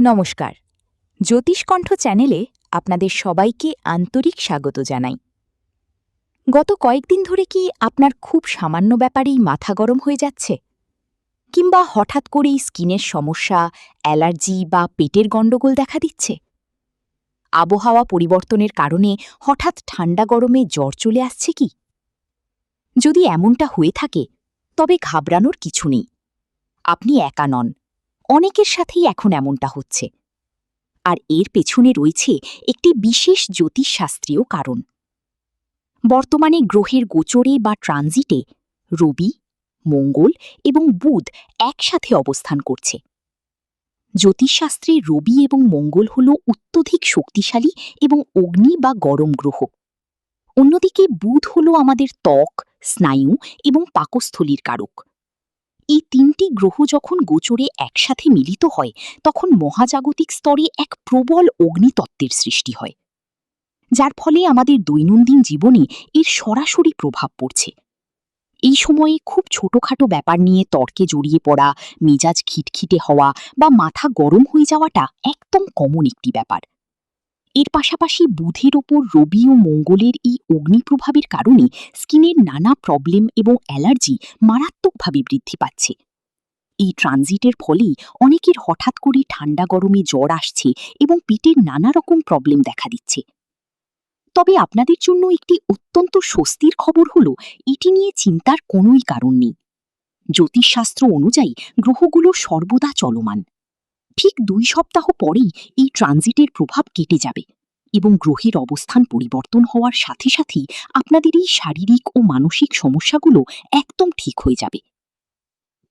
নমস্কার। জ্যোতিষকণ্ঠ চ্যানেলে আপনাদের সবাইকে আন্তরিক স্বাগত জানাই। গত কয়েকদিন ধরে কি আপনার খুব সামান্য ব্যাপারেই মাথা গরম হয়ে যাচ্ছে? কিংবা হঠাৎ করেই স্কিনের সমস্যা, অ্যালার্জি বা পেটের গণ্ডগোল দেখা দিচ্ছে? আবহাওয়া পরিবর্তনের কারণে হঠাৎ ঠান্ডা গরমে জ্বর চলে আসছে কি? যদি এমনটা হয়ে থাকে, তবে ঘাবড়ানোর কিছু নেই। আপনি একা নন, অনেকের সাথেই এখন এমনটা হচ্ছে। আর এর পেছনে রয়েছে একটি বিশেষ জ্যোতিষশাস্ত্রীয় কারণ। বর্তমানে গ্রহের গোচরে বা ট্রানজিটে রবি, মঙ্গল এবং বুধ একসাথে অবস্থান করছে। জ্যোতিষশাস্ত্রে রবি এবং মঙ্গল হল অত্যধিক শক্তিশালী এবং অগ্নি বা গরম গ্রহ। অন্যদিকে বুধ হল আমাদের ত্বক, স্নায়ু এবং পাকস্থলীর কারক। এই তিনটি গ্রহ যখন গোচরে একসাথে মিলিত হয়, তখন মহাজাগতিক স্তরে এক প্রবল অগ্নিতত্ত্বের সৃষ্টি হয়, যার ফলে আমাদের দৈনন্দিন জীবনে এর সরাসরি প্রভাব পড়ছে। এই সময়ে খুব ছোটখাটো ব্যাপার নিয়ে তর্কে জড়িয়ে পড়া, মেজাজ খিটখিটে হওয়া বা মাথা গরম হয়ে যাওয়াটা একদম কমন একটি ব্যাপার। এর পাশাপাশি বুধের ওপর রবি ও মঙ্গলের এই অগ্নিপ্রভাবের কারণে স্কিনের নানা প্রবলেম এবং অ্যালার্জি মারাত্মকভাবে বৃদ্ধি পাচ্ছে। এই ট্রানজিটের ফলেই অনেকের হঠাৎ করে ঠান্ডা গরমে জ্বর আসছে এবং পেটের নানা রকম প্রবলেম দেখা দিচ্ছে। তবে আপনাদের জন্য একটি অত্যন্ত স্বস্তির খবর হলো, এটি নিয়ে চিন্তার কোনোই কারণ নেই। জ্যোতিষশাস্ত্র অনুযায়ী গ্রহগুলো সর্বদা চলমান। ঠিক 2 সপ্তাহ পরেই এই ট্রানজিটের প্রভাব কেটে যাবে এবং গ্রহের অবস্থান পরিবর্তন হওয়ার সাথে সাথেই আপনাদের এই শারীরিক ও মানসিক সমস্যাগুলো একদম ঠিক হয়ে যাবে।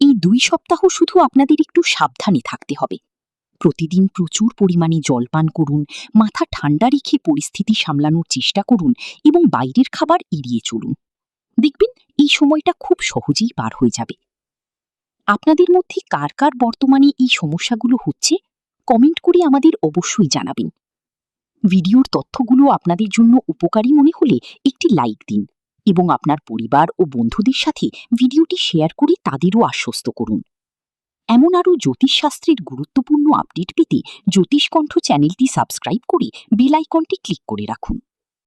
এই 2 সপ্তাহ শুধু আপনাদের একটু সাবধানে থাকতে হবে। প্রতিদিন প্রচুর পরিমাণে জল পান করুন, মাথা ঠান্ডা রেখে পরিস্থিতি সামলানোর চেষ্টা করুন এবং বাইরের খাবার এড়িয়ে চলুন। দেখবেন এই সময়টা খুব সহজেই পার হয়ে যাবে। আপনাদের মধ্যে কার কার বর্তমানে এই সমস্যাগুলো হচ্ছে, কমেন্ট করে আমাদের অবশ্যই জানাবেন। ভিডিওর তথ্যগুলো আপনাদের জন্য উপকারী মনে হলে একটি লাইক দিন এবং আপনার পরিবার ও বন্ধুদের সাথে ভিডিওটি শেয়ার করে তাদেরও আশ্বস্ত করুন। এমন আরও জ্যোতিষশাস্ত্রের গুরুত্বপূর্ণ আপডেট পেতে জ্যোতিষকণ্ঠ চ্যানেলটি সাবস্ক্রাইব করে বেল আইকনটি ক্লিক করে রাখুন।